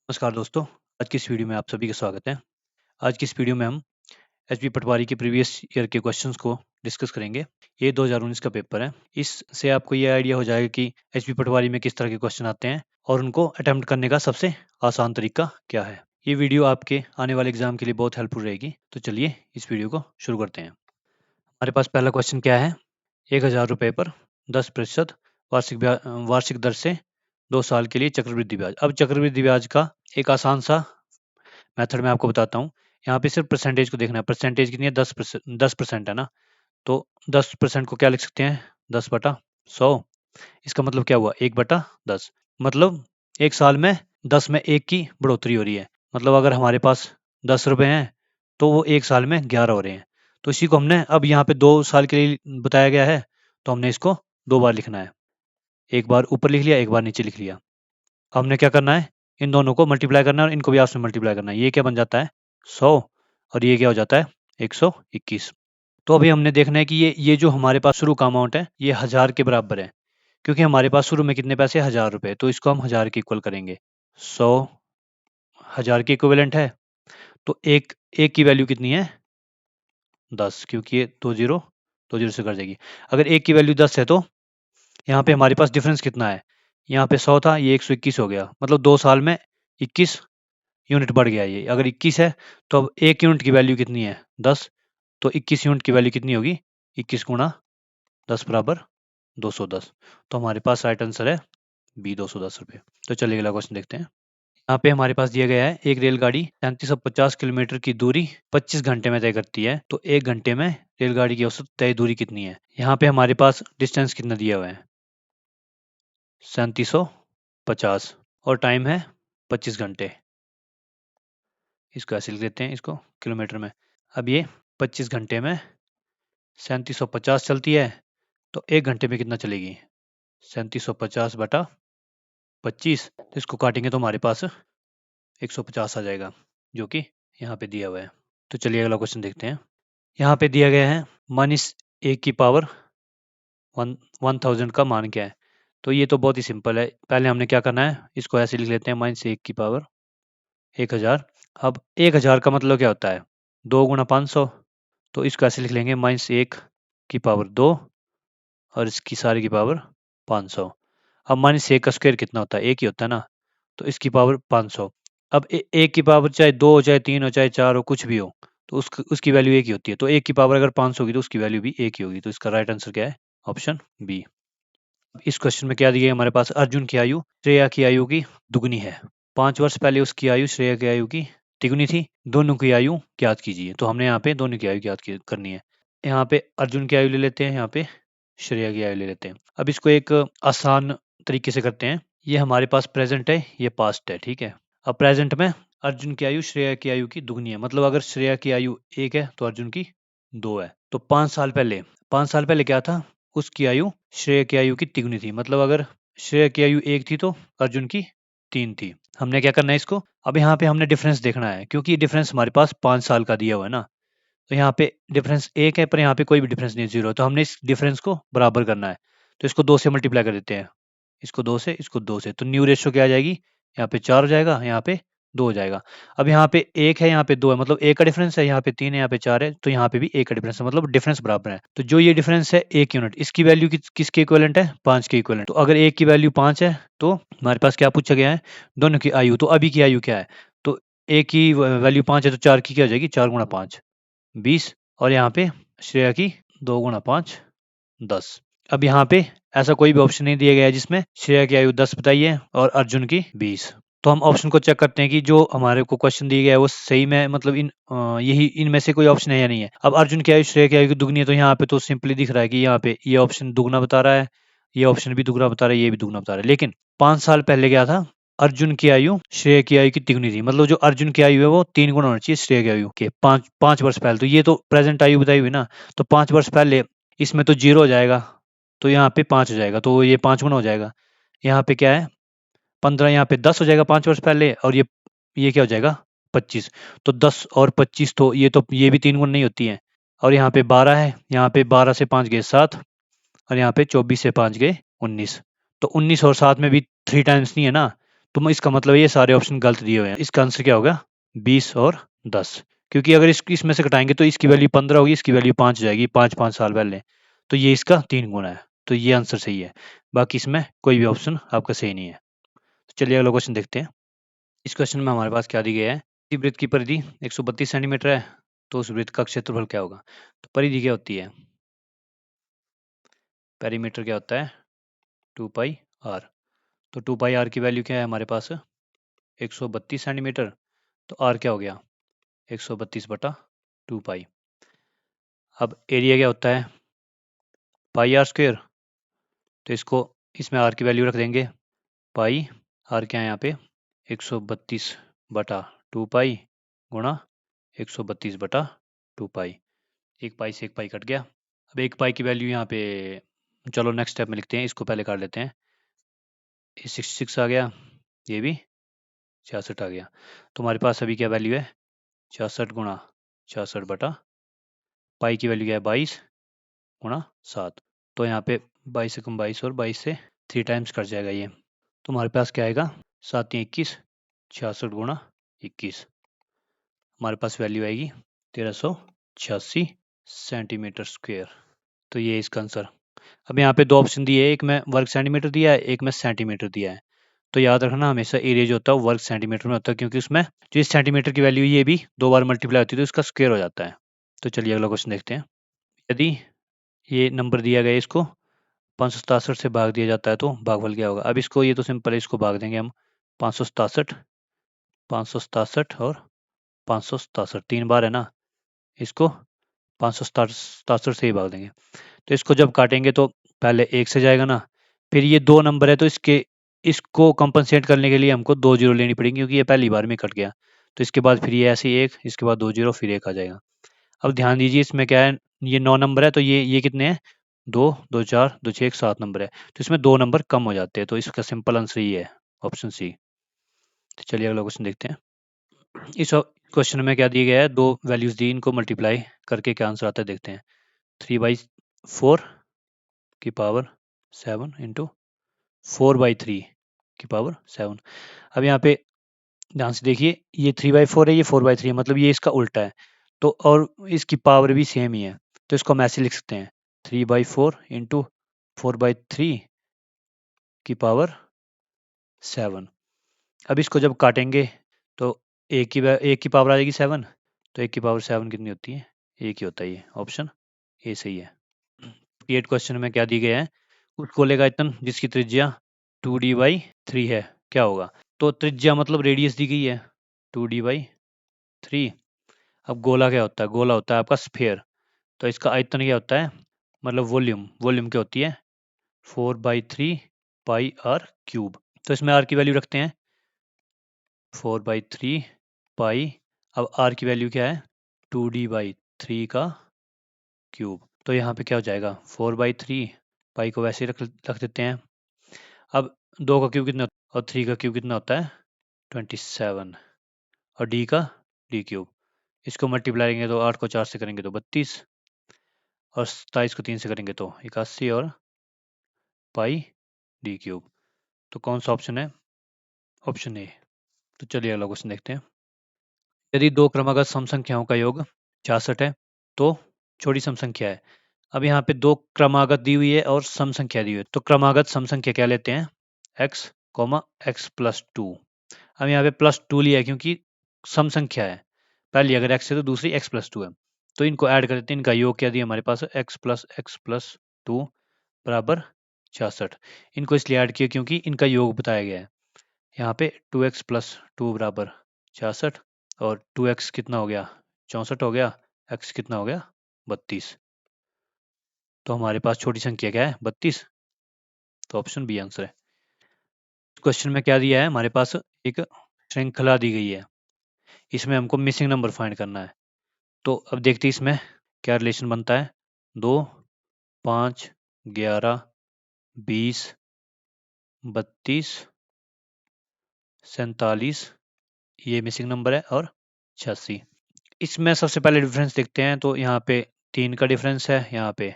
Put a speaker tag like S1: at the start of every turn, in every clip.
S1: नमस्कार दोस्तों, आज की इस वीडियो में आप सभी का स्वागत है। आज की इस वीडियो में हम एचपी पटवारी के प्रीवियस ईयर के क्वेश्चंस को डिस्कस करेंगे। ये 2019 का पेपर है। इससे आपको ये आइडिया हो जाएगा कि एचपी पटवारी में किस तरह के क्वेश्चन आते हैं और उनको अटेम्प्ट करने का सबसे आसान तरीका क्या है। ये वीडियो आपके आने वाले एग्जाम के लिए बहुत हेल्पफुल रहेगी। तो चलिए इस वीडियो को शुरू करते हैं। हमारे पास पहला क्वेश्चन क्या है? 1000 रुपये पर 10% वार्षिक दर से 2 साल के लिए चक्रवृद्धि ब्याज। अब चक्रवृद्धि ब्याज का एक आसान सा मेथड मैं आपको बताता हूँ। यहाँ पे सिर्फ परसेंटेज को देखना है। परसेंटेज कितनी है? 10% है ना। तो 10% को क्या लिख सकते हैं? 10/100। इसका मतलब क्या हुआ? 1/10। मतलब एक साल में 10 में 1 की बढ़ोतरी हो रही है। मतलब अगर हमारे पास 10 रुपए हैं तो वो एक साल में 11 हो रहे हैं। तो इसी को हमने अब यहाँ पे 2 साल के लिए बताया गया है, तो हमने इसको 2 बार लिखना है। एक बार ऊपर लिख लिया, एक बार नीचे लिख लिया। हमने क्या करना है? इन दोनों को मल्टीप्लाई करना है और इनको भी आपस में मल्टीप्लाई करना है। ये क्या बन जाता है? 100 और ये क्या हो जाता है? 121। तो अभी हमने देखना है कि ये जो हमारे पास शुरू का अमाउंट है ये 1000 के बराबर है, क्योंकि हमारे पास शुरू में कितने पैसे? 1000 रुपए। तो इसको हम 1000 के इक्वल करेंगे। 100 1000 के इक्विवेलेंट है। तो एक की वैल्यू कितनी है? 10, क्योंकि ये दो जीरो से कट जाएगी। अगर एक की वैल्यू 10 है तो यहाँ पे हमारे पास डिफरेंस कितना है? यहाँ पे 100 था, ये 121 हो गया। मतलब 2 साल में 21 यूनिट बढ़ गया। ये अगर 21 है तो अब 1 यूनिट की वैल्यू कितनी है? 10। तो 21 यूनिट की वैल्यू कितनी होगी? 21 गुणा 10 बराबर 210। तो हमारे पास राइट आंसर है बी, 210 रुपये। तो चलिए अगला क्वेश्चन देखते हैं। यहाँ पे हमारे पास दिया गया है एक रेलगाड़ी 3750 किलोमीटर की दूरी 25 घंटे में तय करती है, तो 1 घंटे में रेलगाड़ी की औसत तय दूरी कितनी है? यहाँ पे हमारे पास डिस्टेंस कितना दिया हुआ है? 3750 और टाइम है 25 घंटे। इसको ऐसे लिख देते हैं, इसको किलोमीटर में। अब ये 25 घंटे में 3750 चलती है, तो 1 घंटे में कितना चलेगी? 3750/25। तो इसको काटेंगे तो हमारे पास 150 आ जाएगा, जो कि यहाँ पे दिया हुआ है। तो चलिए अगला क्वेश्चन देखते हैं। यहाँ पे दिया गया है -1 वन 1000 का मान क्या है? तो ये तो बहुत ही सिंपल है। पहले हमने क्या करना है? इसको ऐसे लिख लेते हैं, -1 अब 1000 का मतलब क्या होता है? 2 गुणा 500। तो इसको ऐसे लिख लेंगे, -1 की पावर 2 और इसकी सारी की पावर 500। अब -1 का स्क्वायर कितना होता है? 1 ही होता है ना। तो इसकी पावर 500। अब 1 की पावर चाहे 2 हो, चाहे 3 हो, चाहे 4 हो, कुछ भी हो, तो उसकी वैल्यू 1 ही होती है। तो 1 की पावर अगर 500 होगी तो उसकी वैल्यू भी 1 ही होगी। तो इसका राइट आंसर क्या है? Option B. इस क्वेश्चन में क्या दिया है हमारे पास? अर्जुन की आयु श्रेया की आयु की दुगनी है। 5 वर्ष पहले उसकी आयु श्रेया की आयु की तिगुनी थी। दोनों की आयु ज्ञात कीजिए। तो हमने यहाँ पे दोनों की आयु करनी है। यहाँ पे अर्जुन की आयु ले लेते हैं, यहाँ पे श्रेया की आयु ले लेते हैं। अब इसको एक आसान तरीके से करते हैं। ये हमारे पास प्रेजेंट है, ये पास्ट है, ठीक है। अब प्रेजेंट में अर्जुन की आयु श्रेया की आयु की दुगनी है। मतलब अगर श्रेया की आयु 1 है तो अर्जुन की 2 है। तो 5 साल पहले क्या था? उसकी आयु श्रेया की आयु की तिगुनी थी। मतलब अगर श्रेया की आयु 1 थी तो अर्जुन की 3 थी। हमने क्या करना है इसको? अब यहाँ पे हमने डिफरेंस देखना है, क्योंकि डिफरेंस हमारे पास 5 साल का दिया हुआ है ना। तो यहाँ पे डिफरेंस 1 है, पर यहाँ पे कोई भी डिफरेंस नहीं है, 0। तो हमने इस डिफरेंस को बराबर करना है। तो इसको 2 से मल्टीप्लाई कर देते हैं। इसको 2 से, इसको 2 से। तो न्यू रेशियो क्या आ जाएगी? यहाँ पे 4 हो जाएगा, यहाँ पे 2 हो जाएगा। अब यहाँ पे 1 है, यहाँ पे 2 है, मतलब 1 का डिफरेंस है। यहाँ पे 3 है, यहाँ पे 4 है, तो यहाँ पे भी 1 का डिफरेंस है, मतलब डिफरेंस बराबर है। तो जो ये डिफरेंस है 1 यूनिट, इसकी वैल्यू किसके इक्विवेलेंट है? 5 के इक्विवेलेंट। तो अगर 1 की वैल्यू 5 है तो हमारे पास क्या पूछा गया है? दोनों की आयु। तो अभी की आयु क्या है? तो 1 की वैल्यू 5 है तो 4 की क्या हो जाएगी? 4 गुणा 5 20। और यहाँ पे श्रेया की 2 गुणा 5 10। अब यहाँ पे ऐसा कोई भी ऑप्शन नहीं दिया गया है जिसमें श्रेया की आयु 10 बताई है और अर्जुन की 20। तो हम ऑप्शन को चेक करते हैं कि जो हमारे को क्वेश्चन दिया गया है वो सही में, मतलब यही इनमें से कोई ऑप्शन है या नहीं है। अब अर्जुन की आयु श्रेया की आयु की दुगनी है, तो यहाँ पे तो सिंपली दिख रहा है कि यहाँ पे ये ऑप्शन दुगना बता रहा है, ये ऑप्शन भी दुगना बता रहा है, ये भी दुगना बता रहा है। लेकिन 5 साल पहले क्या था? अर्जुन की आयु श्रेय की आयु की तिगुनी थी। मतलब जो अर्जुन की आयु है वो 3 गुना होनी चाहिए श्रेय की आयु के। 5 वर्ष पहले। तो ये तो प्रेजेंट आयु बताई हुई ना। तो 5 वर्ष पहले इसमें तो 0 हो जाएगा, तो यहाँ पे 5 हो जाएगा, तो ये 5 गुना हो जाएगा। यहाँ पे क्या है? 15, यहाँ पे 10 हो जाएगा 5 वर्ष पहले, और ये क्या हो जाएगा? 25। तो 10 और 25, तो ये भी 3 गुना नहीं होती है। और यहाँ पे 12 है, यहाँ पे 12 से 5 गए 7, और यहाँ पे 24 से 5 गए 19। तो 19 और 7 में भी 3 टाइम्स नहीं है ना। तो इसका मतलब ये सारे ऑप्शन गलत दिए हुए हैं। इसका आंसर क्या होगा? 20 और 10, क्योंकि अगर इसमें से घटाएंगे तो इसकी वैल्यू 15 होगी, इसकी वैल्यू 5 हो जाएगी, 5 साल पहले। तो ये इसका 3 गुना है, तो ये आंसर सही है। बाकी इसमें कोई भी ऑप्शन आपका सही नहीं है। तो चलिए अगला क्वेश्चन देखते हैं। इस क्वेश्चन में हमारे पास क्या दी गया है? किसी वृत्त की परिधि 132 सेंटीमीटर है, तो उस वृत्त का क्षेत्रफल क्या होगा? तो परिधि क्या होती है? पेरीमीटर क्या होता है? 2 पाई आर। तो 2 पाई आर की वैल्यू क्या है हमारे पास? 132 सेंटीमीटर। तो आर क्या हो गया? 132 बटा 2 पाई। अब एरिया क्या होता है? पाई आर स्क्वेयर। तो इसको इसमें आर की वैल्यू रख देंगे पाई। आर क्या है यहाँ पे? 132 बटा 2 पाई गुणा 132 बटा 2 पाई। एक पाई से एक पाई कट गया। अब एक पाई की वैल्यू यहाँ पे, चलो नेक्स्ट स्टेप में लिखते हैं, इसको पहले काट लेते हैं। ये 66 आ गया, ये भी 66 आ गया। तो हमारे पास अभी क्या वैल्यू है? 66 गुणा 66 बटा पाई की वैल्यू क्या है? 22 गुणा 7। तो यहाँ पे 22 से कम 22 और 22 से 3 टाइम्स कट जाएगा ये। तो हमारे पास क्या आएगा? 7 21, 66 गुणा 21। हमारे पास वैल्यू आएगी 1386 सेंटीमीटर स्क्वेयर। तो ये इसका आंसर। अब यहाँ पे दो ऑप्शन दिए हैं, एक में वर्ग सेंटीमीटर दिया है, एक में सेंटीमीटर दिया है। तो याद रखना हमेशा एरिया जो होता है वो वर्ग सेंटीमीटर में होता है, क्योंकि उसमें जो इस सेंटीमीटर की वैल्यू ये भी 2 बार मल्टीप्लाई होती है तो इसका स्क्वायर हो जाता है। तो चलिए अगला क्वेश्चन देखते हैं। यदि ये नंबर दिया गया है, इसको 567 से भाग दिया जाता है तो भागफल क्या होगा? अब इसको, ये तो सिंपल है, इसको भाग देंगे हम। 567, 567 और 567 3 बार है ना, इसको 567 से ही भाग देंगे। तो इसको जब काटेंगे तो पहले 1 से जाएगा ना, फिर ये 2 नंबर है तो इसको कंपनसेट करने के लिए हमको 2 जीरो लेनी पड़ेगी, क्योंकि ये पहली बार में कट गया। तो इसके बाद फिर ये ऐसे ही 1, इसके बाद 2 जीरो, फिर 1 आ जाएगा। अब ध्यान दीजिए इसमें क्या है, ये 9 नंबर है तो ये कितने हैं? 2 2 4 2 6 1 7 नंबर है, तो इसमें 2 नंबर कम हो जाते हैं, तो इसका सिंपल आंसर ये है, ऑप्शन सी। तो चलिए अगला क्वेश्चन देखते हैं। इस क्वेश्चन में क्या दिया गया है? दो वैल्यूज दी, इनको मल्टीप्लाई करके क्या आंसर आता है देखते हैं। 3/4 की पावर 7 इंटू 4/3 की पावर 7। अब यहाँ पे ध्यान से देखिए, ये 3/4 है, ये 4/3 है, मतलब ये इसका उल्टा है। तो और इसकी पावर भी सेम ही है, तो इसको हम ऐसे लिख सकते हैं 3/4 इंटू 4/3 की पावर 7। अब इसको जब काटेंगे तो एक की पावर आ जाएगी 7, तो एक की पावर 7 कितनी होती है? एक ही होता है, ये ऑप्शन ए सही है। 8 क्वेश्चन में क्या दी गया है? उस गोले का आयतन जिसकी त्रिज्या 2d/3 है, क्या होगा? तो त्रिज्या मतलब रेडियस दी गई है 2d/3। अब गोला क्या होता है? गोला होता है आपका स्फीयर। तो इसका आयतन क्या होता है? मतलब वॉल्यूम, वॉल्यूम क्या होती है? 4/3 पाई आर क्यूब। तो इसमें आर की वैल्यू रखते हैं 4/3 पाई। अब आर की वैल्यू क्या है? 2d/3 का क्यूब। तो यहाँ पे क्या हो जाएगा? 4/3 पाई को वैसे ही रख देते हैं। अब 2 का क्यूब कितना और 3 का क्यूब कितना होता है? 27। और डी का डी क्यूब। इसको मल्टीप्लाई करेंगे तो 8 को 4 से करेंगे तो 32, और 27 को 3 से करेंगे तो 81 और पाई डी क्यूब। तो कौन सा ऑप्शन है? Option A. तो चलिए अगला क्वेश्चन देखते हैं। यदि दो क्रमागत सम संख्याओं का योग 66 है तो छोटी सम संख्या है। अब यहाँ पे दो क्रमागत दी हुई है और सम संख्या दी हुई है, तो क्रमागत सम संख्या क्या लेते हैं? x, x+2। अब यहाँ पे +2 लिया है क्योंकि सम संख्या है, पहली अगर x है तो दूसरी x+2 है, तो इनको ऐड कर देते हैं। इनका योग क्या दिया हमारे पास? x+x+2 बराबर 66। इनको इसलिए ऐड किया क्योंकि इनका योग बताया गया है। यहाँ पे 2x+2 बराबर 66, और 2x कितना हो गया? 64 हो गया, x कितना हो गया? 32। तो हमारे पास छोटी संख्या क्या है? 32। तो ऑप्शन बी आंसर है। क्वेश्चन में क्या दिया है हमारे पास? एक श्रृंखला दी गई है, इसमें हमको मिसिंग नंबर फाइंड करना है। तो अब देखते हैं इसमें क्या रिलेशन बनता है। 2, 5, 11, 20, 32, 47, ये मिसिंग नंबर है, और 86। इसमें सबसे पहले डिफरेंस देखते हैं। तो यहाँ पे 3 का डिफरेंस है, यहाँ पे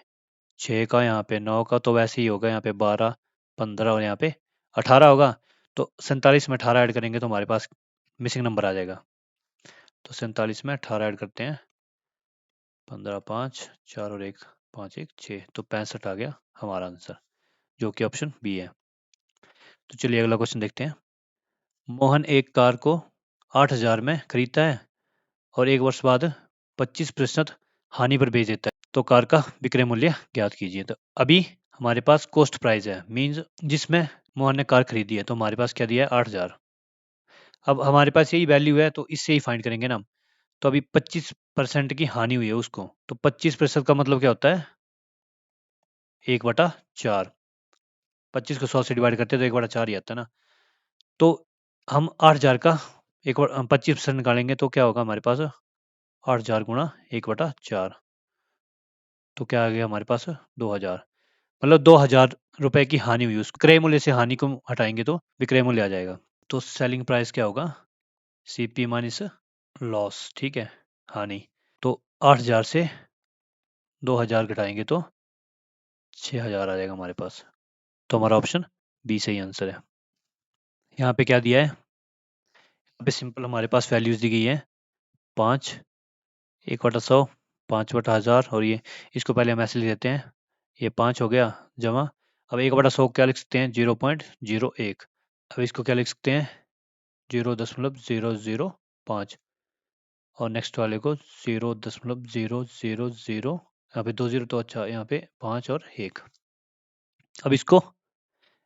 S1: 6 का, यहाँ पे 9 का, तो वैसे ही होगा। यहाँ पे 12, 15 और यहाँ पे 18 होगा। तो 47 में 18 ऐड करेंगे तो हमारे पास मिसिंग नंबर आ जाएगा। तो 47 में 18 ऐड करते हैं, 15 5 4 और 1 5 1 6, तो 65 आ गया हमारा आंसर, जो कि ऑप्शन बी है। तो चलिए अगला क्वेश्चन देखते हैं। मोहन एक कार को 8,000 में खरीदता है और 1 वर्ष बाद 25% हानि पर बेच देता है, तो कार का विक्रय मूल्य ज्ञात कीजिए। तो अभी हमारे पास कॉस्ट प्राइस है, मीन्स जिसमें मोहन ने कार खरीदी है, तो हमारे पास क्या दिया है 8,000। अब हमारे पास यही वैल्यू है, तो इससे ही फाइंड करेंगे ना हम। तो अभी 25% की हानि हुई है उसको, तो 25% का मतलब क्या होता है 1/4। 25 को 100 से डिवाइड करते हैं तो 1/4 ही आता है ना। तो हम 8,000 का 25% निकालेंगे तो क्या होगा हमारे पास 8,000 गुणा 1/4, तो क्या आ गया हमारे पास 2,000। मतलब 2,000 रुपए की हानि हुई, उस क्रय मूल्य से हानि को हटाएंगे तो विक्रय मूल्य आ जाएगा। तो सेलिंग प्राइस क्या होगा सीपी माइनस लॉस, ठीक है, हानि। तो 8,000 से 2,000 घटाएंगे तो 6,000 आ जाएगा हमारे पास। तो हमारा ऑप्शन बी सही आंसर है। यहाँ पे क्या दिया है, यहाँ पे सिंपल हमारे पास वैल्यूज दी गई है 5, 1/100, 5/1000, और ये इसको पहले हम ऐसे लिख देते हैं, ये 5 हो गया जमा। अब 1/100 क्या लिख सकते हैं 0.01। अब इसको क्या लिख सकते हैं 0.005, और नेक्स्ट वाले को 0.000, यहाँ पे 2 0 तो अच्छा, यहाँ पे 5 और 1। अब इसको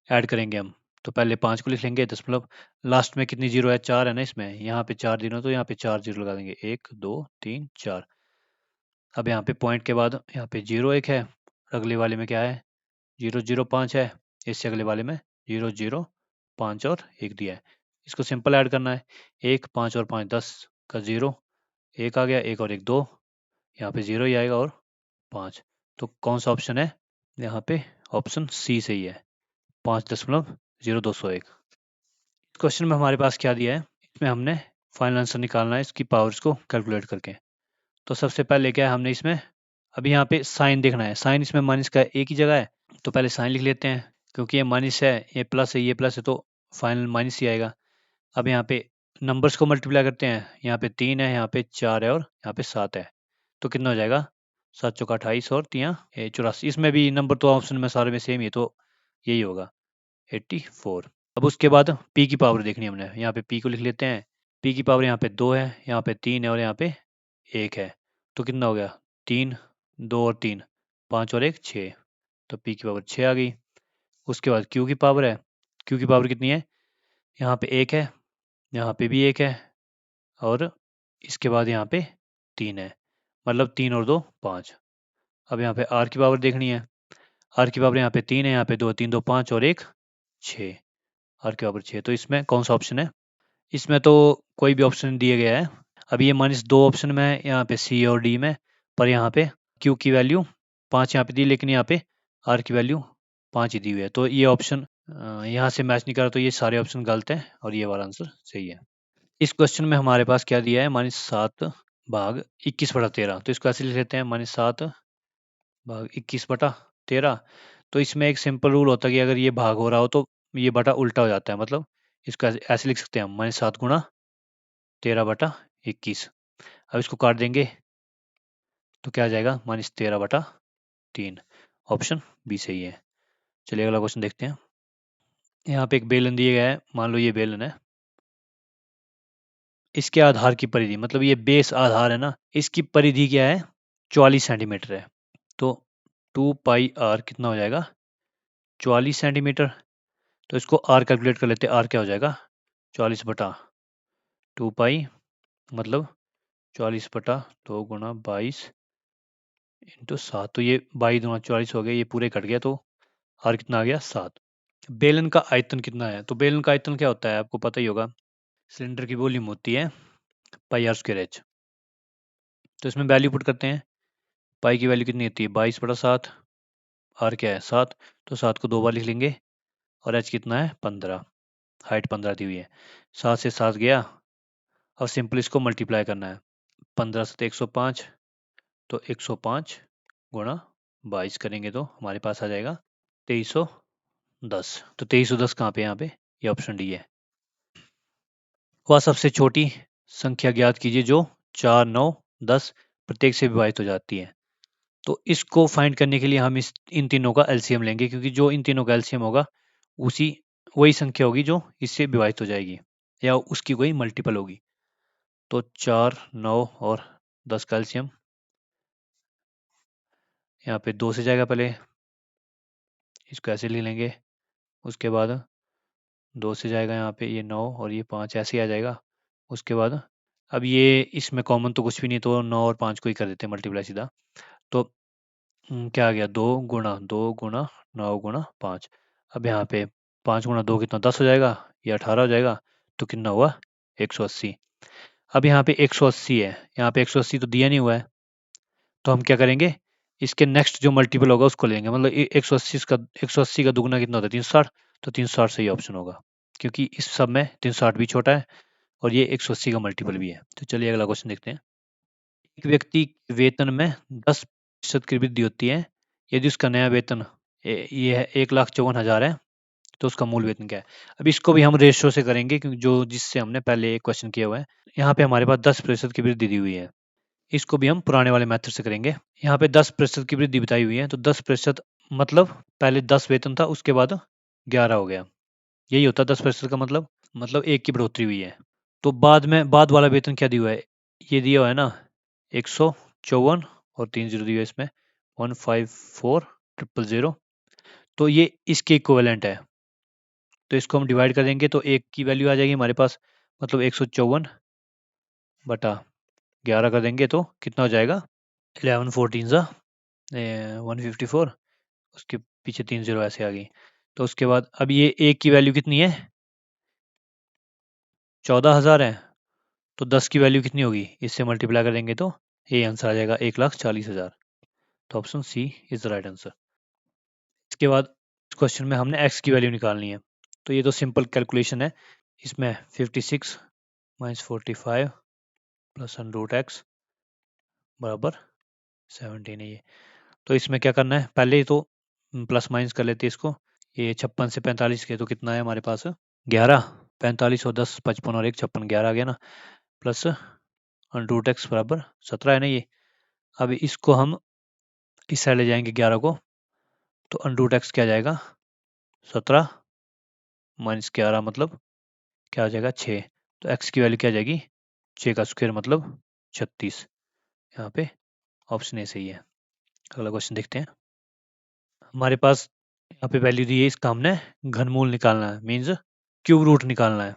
S1: ऐड करेंगे हम, तो पहले 5 को लिख लेंगे दशमलव, लास्ट में कितनी जीरो है 4 है ना इसमें, यहाँ पे 4 जीरो, तो यहाँ पे 4 जीरो लगा देंगे, 1 2 3 4। अब यहाँ पे पॉइंट के बाद यहाँ पे 0 1 है, अगले वाले में क्या है 005 है, इससे अगले वाले में 005 और 1 दिया है। इसको सिंपल ऐड करना है, 1 5 और 5 10 का 0, 1 आ गया, 1 और 1 2, यहाँ पे 0 ही आएगा और 5। तो कौन सा ऑप्शन है यहाँ पे, ऑप्शन सी सही है, 5.0201। क्वेश्चन में हमारे पास क्या दिया है, इसमें हमने फाइनल आंसर निकालना है इसकी पावर्स को कैलकुलेट करके। तो सबसे पहले क्या है, हमने इसमें अभी यहाँ पे साइन देखना है, साइन इसमें माइनस का एक ही जगह है, तो पहले साइन लिख लेते हैं, क्योंकि ये माइनस है ये प्लस है, ये प्लस है, तो फाइनल माइनस ही आएगा। अब यहाँ पे नंबर्स को मल्टीप्लाई करते हैं, यहाँ पे 3 है, यहाँ पे 4 है और यहाँ पे 7 है, तो कितना हो जाएगा 7 चौका 28 और 3 84। इसमें भी नंबर तो ऑप्शन में सारे में सेम ही है, तो यही होगा 84। अब उसके बाद p की पावर देखनी है हमने, यहाँ पे p को लिख लेते हैं, p की पावर यहाँ पे 2 है, यहाँ पे 3 है और यहाँ पे 1 है, तो कितना हो गया 3 2 और 3 5 और 1 6, तो p की पावर 6 आ गई। उसके बाद q की पावर है, q की पावर कितनी है, यहाँ पे 1 है, यहाँ पे भी 1 है, और इसके बाद यहाँ पे 3 है, मतलब 3 और 2 5। अब यहाँ पे r की पावर देखनी है, r की पावर यहाँ पे 3 है, यहाँ पे 2 3 2 5 और 1 6, r की पावर 6। तो इसमें कौन सा ऑप्शन है, इसमें तो कोई भी ऑप्शन दिया गया है। अभी ये -2 ऑप्शन में है, यहाँ पे सी और डी में, पर यहाँ पे क्यू की वैल्यू 5 यहाँ पे दी, लेकिन यहाँ पे आर की वैल्यू 5 ही दी हुई है, तो ये ऑप्शन यहाँ से मैच नहीं कर रहा, तो ये सारे ऑप्शन गलत हैं और ये वाला आंसर सही है। इस क्वेश्चन में हमारे पास क्या दिया है -7 भाग 21/13, तो इसको ऐसे लिख लेते हैं -7 भाग 21/13। तो इसमें एक सिंपल रूल होता है कि अगर ये भाग हो रहा हो तो ये बटा उल्टा हो जाता है, मतलब इसको ऐसे ऐसे लिख सकते हैं हम -7 गुणा 13/21। अब इसको काट देंगे तो क्या आ जाएगा -13/3, ऑप्शन बी सही है। चलिए अगला क्वेश्चन देखते हैं। यहाँ पे एक बेलन दिया गया है, मान लो ये बेलन है, इसके आधार की परिधि, मतलब ये बेस आधार है ना, इसकी परिधि क्या है 44 सेंटीमीटर है, तो 2πr कितना हो जाएगा 44 सेंटीमीटर। तो इसको आर कैलकुलेट कर लेते हैं, आर क्या हो जाएगा 40/2π, मतलब 40/2 गुणा 22 इंटू 7, तो ये 22 दूना 44 हो गया, ये पूरे कट गया, तो आर कितना आ गया 7। बेलन का आयतन कितना है, तो बेलन का आयतन क्या होता है आपको पता ही होगा, सिलेंडर की वॉल्यूम होती है πr²h। तो इसमें वैल्यू पुट करते हैं, पाई की वैल्यू कितनी होती है 22/7, आर क्या है 7, तो 7 को 2 बार लिख लेंगे, और एच कितना है 15, हाइट 15 दी हुई है, 7 से 7 गया। अब सिंपल इसको मल्टीप्लाई करना है, 15 से 105, तो 105 गुणा 22 करेंगे तो हमारे पास आ जाएगा 2310। तो 2310 कहाँ पे, यहाँ पे ये ऑप्शन डी है। वह सबसे छोटी संख्या ज्ञात कीजिए जो 4, 9, 10 प्रत्येक से विभाजित हो जाती है। तो इसको फाइंड करने के लिए हम इन तीनों का एलसीएम लेंगे, क्योंकि जो इन तीनों का एलसीएम होगा उसी वही संख्या होगी जो इससे विभाजित हो जाएगी या उसकी कोई मल्टीपल होगी। तो 4, 9 और 10 का एलसीएम यहाँ पे 2 से जाएगा, पहले इसको ऐसे ले लेंगे, उसके बाद 2 से जाएगा यहाँ पे ये 9 और ये 5 ऐसे ही आ जाएगा। उसके बाद अब ये इसमें कॉमन तो कुछ भी नहीं, तो 9 और 5 को ही कर देते हैं मल्टीप्लाई सीधा। तो क्या आ गया, 2 गुणा 9 गुणा 5। अब यहाँ पे 5 गुणा 2 कितना 10 हो जाएगा, ये 18 हो जाएगा, तो कितना हुआ 180। अब यहाँ पे 180 है, यहाँ पे 180 तो दिया नहीं हुआ है, तो हम क्या करेंगे, इसके नेक्स्ट जो मल्टीपल होगा उसको लेंगे। मतलब 180 का दुगना कितना होता है 360, तो 360 सही ऑप्शन होगा, क्योंकि इस सब में 360 भी छोटा है और ये 180 का मल्टीपल भी है। तो चलिए अगला क्वेश्चन देखते हैं। एक व्यक्ति के वेतन में 10% की वृद्धि होती है यदि उसका नया वेतन ये है 1,54,000 है, तो उसका मूल वेतन क्या है। अब इसको भी हम रेशियो से करेंगे, क्योंकि जो जिससे हमने पहले एक क्वेश्चन किया हुआ है। यहाँ पे हमारे पास 10% की वृद्धि दी हुई है, इसको भी हम पुराने वाले मेथड से करेंगे। यहाँ पे 10% की वृद्धि बताई हुई है, तो 10% मतलब पहले 10 वेतन था, उसके बाद 11 हो गया, यही होता है 10% का मतलब एक की बढ़ोतरी हुई है। तो बाद वाला वेतन क्या दिया हुआ है, ये दिया हुआ है ना 154 और 3 जीरो दिया है इसमें 154,000। तो ये इसके इक्विवेलेंट है, तो इसको हम डिवाइड कर देंगे तो एक की वैल्यू आ जाएगी हमारे पास, मतलब 154 बटा 11 कर देंगे तो कितना हो जाएगा 11 14 सा 154, उसके पीछे 3 जीरो ऐसे आ गई। तो उसके बाद अब ये एक की वैल्यू कितनी है 14,000 है, तो 10 की वैल्यू कितनी होगी, इससे मल्टीप्लाई कर देंगे तो ये आंसर आ जाएगा 1,40,000। तो option C is the right answer. इसके बाद क्वेश्चन में हमने x की वैल्यू निकालनी है, तो ये तो सिंपल कैलकुलेशन है। इसमें 56 माइनस 45 प्लस रूट एक्स बराबर 17 है ये। तो इसमें क्या करना है, पहले ही तो प्लस माइनस कर लेते हैं इसको। ये 56 से 45 के तो कितना है हमारे पास 11, 45 और 10 55 और 1 56, 11 आ गया ना, प्लस रूट एक्स बराबर 17 है ना ये। अब इसको हम इस साइड ले जाएंगे 11 को, तो रूट एक्स क्या आ जाएगा 17 माइनस 11 मतलब क्या आ जाएगा 6। तो एक्स की वैल्यू क्या आ जाएगी 6 का स्क्वायर मतलब 36। यहाँ पे ऑप्शन ए सही है। अगला क्वेश्चन देखते हैं। हमारे पास यहाँ पे वैल्यू दी है, इसका हमने घनमूल निकालना है, मीन्स क्यूब रूट निकालना है।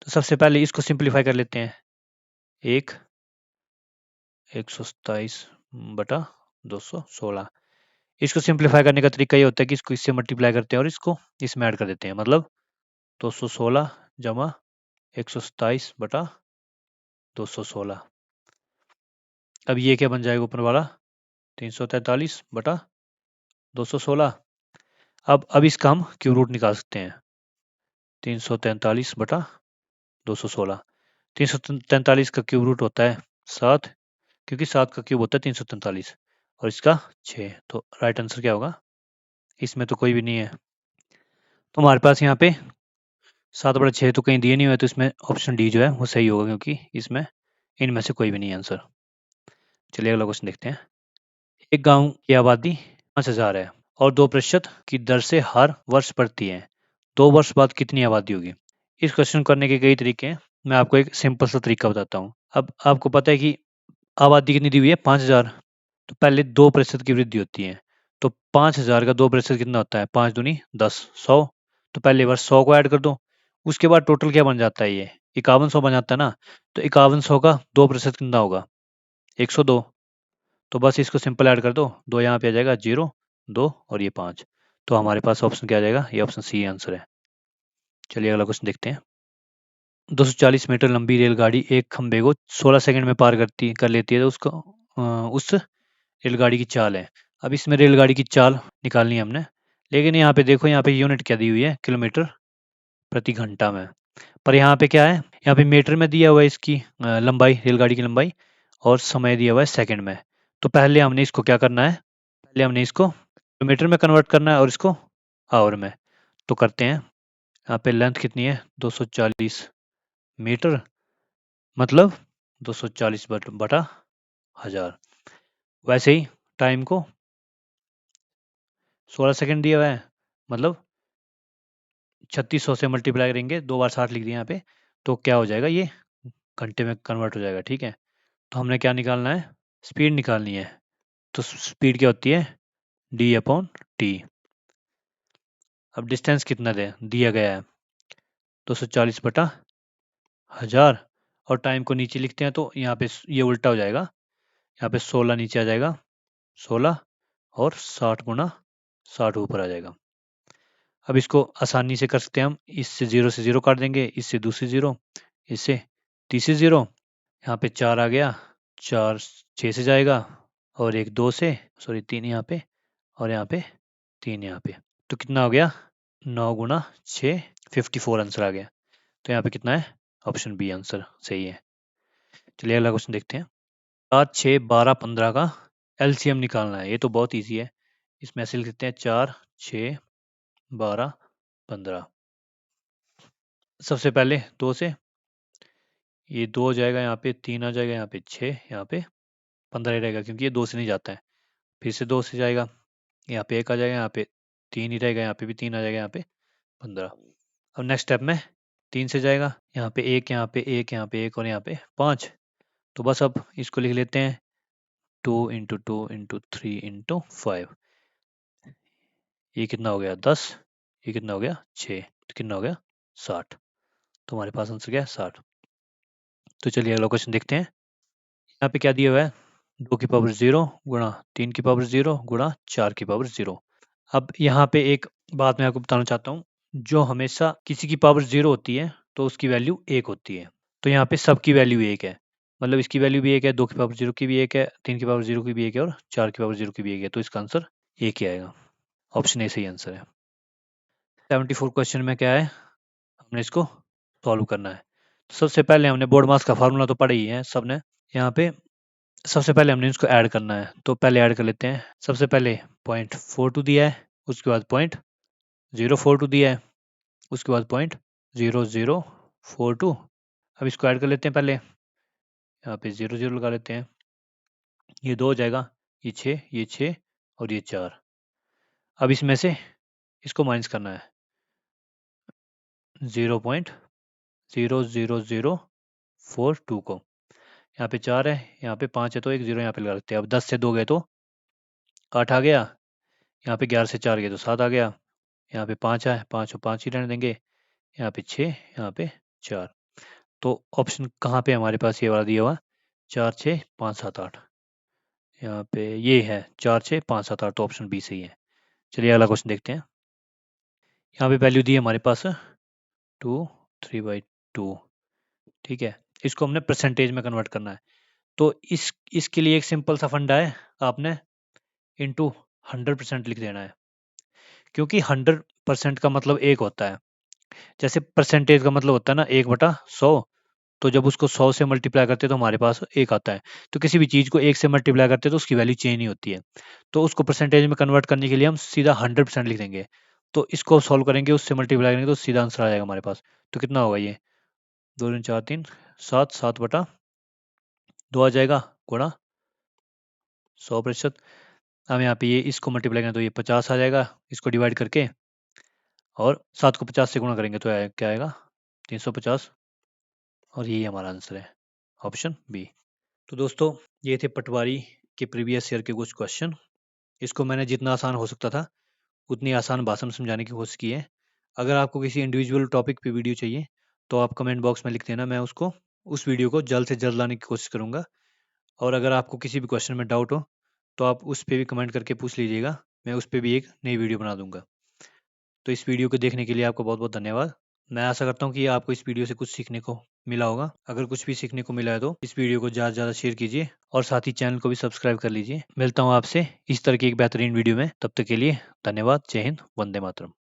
S1: तो सबसे पहले इसको सिंप्लीफाई कर लेते हैं। 127 बटा 216। इसको सिंप्लीफाई करने का तरीका ये होता है कि इसको इससे मल्टीप्लाई करते हैं और इसको इसमें ऐड कर देते हैं, मतलब 216 जमा 127 बटा 216। अब ये क्या बन जाएगा ऊपर वाला 343 बटा 216। अब इसका हम क्यूब रूट निकाल सकते हैं, 343 बटा 216। 343 का क्यूब रूट होता है 7, क्योंकि 7 का क्यूब होता है 343 और इसका 6। तो राइट आंसर क्या होगा, इसमें तो कोई भी नहीं है। तो हमारे पास यहाँ पे 7/6 तो कहीं दिए नहीं हुए, तो इसमें ऑप्शन डी जो है वो सही होगा, क्योंकि इसमें इनमें से कोई भी नहीं है आंसर। चलिए अगला क्वेश्चन देखते हैं। एक गांव की आबादी 5,000 है और 2% की दर से हर वर्ष बढ़ती है, 2 वर्ष बाद कितनी आबादी होगी। इस क्वेश्चन करने के कई तरीके हैं, मैं आपको एक सिंपल सा तरीका बताता हूँ। अब आपको पता है कि आबादी कितनी दी हुई है 5,000, तो पहले 2% की वृद्धि होती है। तो 5,000 का 2% कितना होता है, 5 दूनी 10, 100। तो पहले वर्ष 100 को ऐड कर दो, उसके बाद टोटल क्या बन जाता है, ये 5100 बन जाता है ना। तो 5100 का 2% कितना होगा 102। तो बस इसको सिंपल ऐड कर दो, 2 यहाँ पे आ जाएगा 0, 2 और ये 5। तो हमारे पास ऑप्शन क्या आ जाएगा, ये ऑप्शन सी आंसर है। चलिए अगला क्वेश्चन देखते हैं। 240 मीटर लंबी रेलगाड़ी एक खंबे को 16 सेकंड में पार कर लेती है, तो उसको उस रेलगाड़ी की चाल है। अब इसमें रेलगाड़ी की चाल निकालनी है हमने, लेकिन यहाँ पे देखो, यहाँ पे यूनिट क्या दी हुई है किलोमीटर प्रति घंटा में। पर यहाँ पे क्या है, यहाँ पे मीटर में दिया हुआ है इसकी लंबाई, रेलगाड़ी की लंबाई, और समय दिया हुआ है सेकंड में। तो पहले हमने इसको क्या करना है, पहले हमने इसको किलोमीटर में कन्वर्ट करना है और इसको आवर में। तो करते हैं, यहाँ पे लेंथ कितनी है 240 मीटर, मतलब 240 बटा 1000। वैसे ही टाइम को 16 सेकंड दिया हुआ है, मतलब 3600 से मल्टीप्लाई करेंगे, 2 बार 60 लिख दिया यहाँ पे, तो क्या हो जाएगा, ये घंटे में कन्वर्ट हो जाएगा। ठीक है, तो हमने क्या निकालना है, स्पीड निकालनी है। तो स्पीड क्या होती है, d/t। अब डिस्टेंस कितना दिया गया है 240 बटा 1000, और टाइम को नीचे लिखते हैं तो यहाँ पे ये उल्टा हो जाएगा, यहाँ पे 16 नीचे आ जाएगा, 16 और 60 गुना 60 ऊपर आ जाएगा। अब इसको आसानी से कर सकते हैं हम, इससे 0 से 0 काट देंगे, इससे दूसरी 0, इससे तीसरी 0, यहाँ पे 4 आ गया, 4 6 से जाएगा, और एक 2 से, सॉरी 3 यहाँ पे, और यहाँ पे 3 यहाँ पे, तो कितना हो गया 9 गुना 6, 54 आंसर आ गया। तो यहाँ पे कितना है, ऑप्शन बी आंसर सही है। चलिए अगला क्वेश्चन देखते हैं। 4 6 12 15 का एलसीएम निकालना है। ये तो बहुत ईजी है, इसमें ऐसे लिख देते हैं 4 6 12 15। सबसे पहले 2 से, ये 2 हो जाएगा, यहाँ पे 3 आ जाएगा, यहाँ पे 6, यहाँ पे 15 ही रहेगा क्योंकि ये 2 से नहीं जाता है। फिर से 2 से जाएगा, यहाँ पे 1 आ जाएगा, यहाँ पे 3 ही रहेगा, यहाँ पे भी 3 आ जाएगा, यहाँ पे 15। अब नेक्स्ट स्टेप में 3 से जाएगा, यहाँ पे 1, यहाँ पे 1, यहाँ पे 1 और यहाँ पे 5। तो बस अब इसको लिख लेते हैं 2 × 2 × 3 × 5। ये कितना हो गया 10, ये कितना हो गया 6, तो कितना हो गया 60। तो हमारे पास आंसर क्या है 60। तो चलिए अगला क्वेश्चन देखते हैं। यहाँ पे क्या दिया हुआ है 2 की पावर 0 गुणा 3 की पावर 0 गुणा 4 की पावर 0। अब यहाँ पे एक बात मैं आपको बताना चाहता हूँ, जो हमेशा किसी की पावर 0 होती है तो उसकी वैल्यू 1 होती है। तो यहाँ पे सबकी वैल्यू 1 है, मतलब इसकी वैल्यू भी 1 है, 2 की पावर 0 की भी 1 है, 3 की पावर 0 की भी 1 है, और 4 की पावर 0 की भी 1 है। तो इसका आंसर 1 ही आएगा, ऑप्शन ए सही आंसर है। 74 क्वेश्चन में क्या है, हमने इसको सॉल्व करना है। तो सबसे पहले हमने बोर्ड मास का फार्मूला तो पढ़ा ही है सबने। यहाँ पे सबसे पहले हमने इसको ऐड करना है, तो पहले ऐड कर लेते हैं। सबसे पहले 0.42 दिया है, उसके बाद 0.042 दिया है, उसके बाद 0.0042। अब इसको ऐड कर लेते हैं पहले, यहाँ पे 0 0 लगा लेते हैं, ये 2 हो जाएगा, ये 6, ये 6 और ये 4। अब इसमें से इसको माइनस करना है, 0.00042 को। यहाँ पे 4 है, यहाँ पे 5 है, तो एक 0 यहाँ पे लगा लेते हैं। अब 10 से 2 गए तो 8 आ गया, यहाँ पे 11 से 4 गए तो 7 आ गया, यहाँ पे 5 है, 5 और 5 ही रहने देंगे, यहाँ पे 6, यहाँ पे 4। तो ऑप्शन कहाँ पे हमारे पास ये वाला दिया हुआ 4 6 5 7 8, यहाँ पे ये है 4 6 5 7 8, तो ऑप्शन बी सही है। चलिए अगला क्वेश्चन देखते हैं। यहाँ पे वैल्यू दी है हमारे पास 2 3/2। ठीक है, इसको हमने परसेंटेज में कन्वर्ट करना है। तो इसके लिए एक सिंपल सा फंडा है, आपने इंटू 100% लिख देना है, क्योंकि 100% का मतलब 1 होता है। जैसे परसेंटेज का मतलब होता है ना 1/100, तो जब उसको 100 से मल्टीप्लाई करते हैं तो हमारे पास 1 आता है। तो किसी भी चीज़ को 1 से मल्टीप्लाई करते हैं तो उसकी वैल्यू चेंज नहीं होती है। तो उसको परसेंटेज में कन्वर्ट करने के लिए हम सीधा 100% लिख देंगे। तो इसको सॉल्व करेंगे, उससे मल्टीप्लाई करेंगे तो सीधा आंसर आ जाएगा हमारे पास। तो कितना होगा ये 2 3 4 3 7, 7/2 आ जाएगा, गुणा 100%। हम यहाँ पे ये इसको मल्टीप्लाई करें तो ये 50 आ जाएगा, इसको डिवाइड करके, और 7 को 50 से गुणा करेंगे तो क्या आएगा 350, और यही हमारा आंसर है, ऑप्शन बी। तो दोस्तों ये थे पटवारी के प्रीवियस ईयर के कुछ क्वेश्चन। इसको मैंने जितना आसान हो सकता था उतनी आसान भाषा में समझाने की कोशिश की है। अगर आपको किसी इंडिविजुअल टॉपिक पे वीडियो चाहिए तो आप कमेंट बॉक्स में लिख देना, मैं उसको उस वीडियो को जल्द से जल्द लाने की कोशिश करूँगा। और अगर आपको किसी भी क्वेश्चन में डाउट हो तो आप उस पर भी कमेंट करके पूछ लीजिएगा, मैं उस पर भी एक नई वीडियो बना दूंगा। तो इस वीडियो को देखने के लिए आपको बहुत बहुत धन्यवाद। मैं आशा करता हूँ कि आपको इस वीडियो से कुछ सीखने को मिला होगा। अगर कुछ भी सीखने को मिला है तो इस वीडियो को ज़्यादा से ज़्यादा शेयर कीजिए, और साथ ही चैनल को भी सब्सक्राइब कर लीजिए। मिलता हूँ आपसे इस तरह की एक बेहतरीन वीडियो में, तब तक के लिए धन्यवाद। जय हिंद, वंदे मातरम।